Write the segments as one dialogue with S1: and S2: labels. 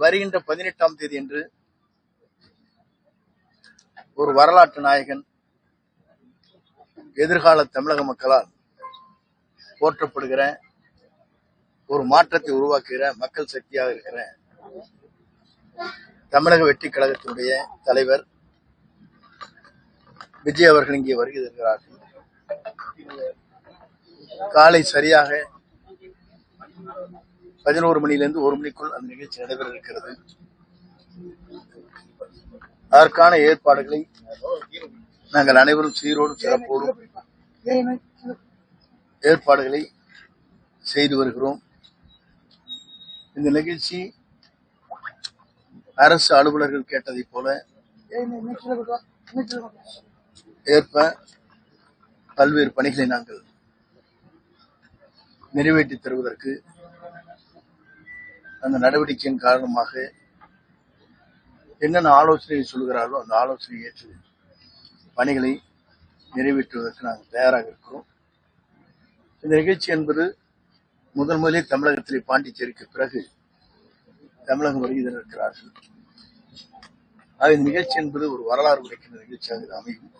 S1: வருகின்ற 18ஆம் தேதி என்று ஒரு வரலாற்று நாயகன், எதிர்கால தமிழக மக்களால் போற்றப்படுகிற, ஒரு மாற்றத்தை உருவாக்குகிற மக்கள் சக்தியாக இருக்கிற தமிழக வெற்றி கழகத்தினுடைய தலைவர் விஜய் அவர்கள் இங்கே வருகை தருகிறார்கள். காலை சரியாக 11 மணியிலிருந்து 1 மணிக்குள் அந்த நிகழ்ச்சி நடைபெற இருக்கிறது. அதற்கான ஏற்பாடுகளை நாங்கள் அனைவரும் சீரோடும் சிறப்போடும் ஏற்பாடுகளை செய்து வருகிறோம். இந்த நிகழ்ச்சி அரசு அலுவலர்கள் கேட்டதை போல ஏற்ப பல்வேறு பணிகளை நாங்கள் நிறைவேற்றி தருவதற்கு அந்த நடவடிக்கையின் காரணமாக என்னென்ன ஆலோசனை சொல்கிறார்களோ அந்த ஆலோசனை ஏற்று பணிகளை நிறைவேற்றுவதற்கு நாங்கள் தயாராக இருக்கிறோம். இந்த நிகழ்ச்சி என்பது முதலில் தமிழகத்திலே பாண்டிச்சேரிக்கு பிறகு தமிழகம் வருகை இருக்கிறார்கள். இந்த நிகழ்ச்சி என்பது ஒரு வரலாறு உடைக்கின்ற நிகழ்ச்சியாக அமையும்.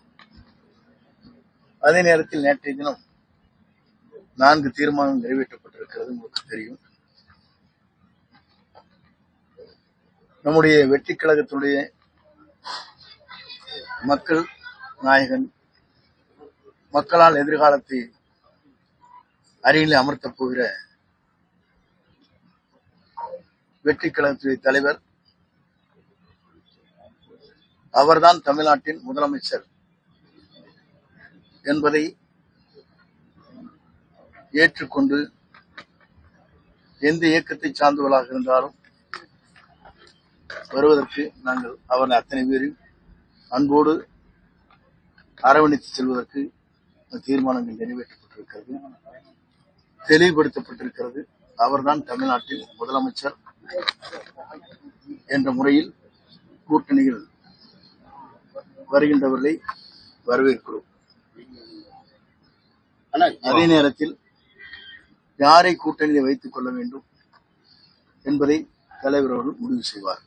S1: அதே நேரத்தில் நேற்றைய தினம் 4 தீர்மானம் நிறைவேற்றப்பட்டிருக்கிறது. உங்களுக்கு தெரியும். நம்முடைய வெற்றி கழகத்துடைய மக்கள் நாயகன், மக்களால் எதிர்காலத்தை அருகிலே அமர்த்தப் போகிற வெற்றி கழகத்துடைய தலைவர், அவர்தான் தமிழ்நாட்டின் முதலமைச்சர் என்பதை ஏற்றுக்கொண்டு எந்த இயக்கத்தை சார்ந்தவர்களாக இருந்தாலும் வருவதற்கு நாங்கள் அவர்கள் அத்தனை பேரையும் அன்போடு அரவணைத்து செல்வதற்கு தீர்மானங்கள் நிறைவேற்றப்பட்டிருக்கிறது, தெளிவுபடுத்தப்பட்டிருக்கிறது. அவர்தான் தமிழ்நாட்டின் முதலமைச்சர் என்ற முறையில் கூட்டணியில் வருகின்றவர்களை வரவேற்கிறோம். அதே நேரத்தில் யாரை கூட்டணியில் வைத்துக் கொள்ள வேண்டும் என்பதை தலைவர் அவர்கள் முடிவு செய்வார்.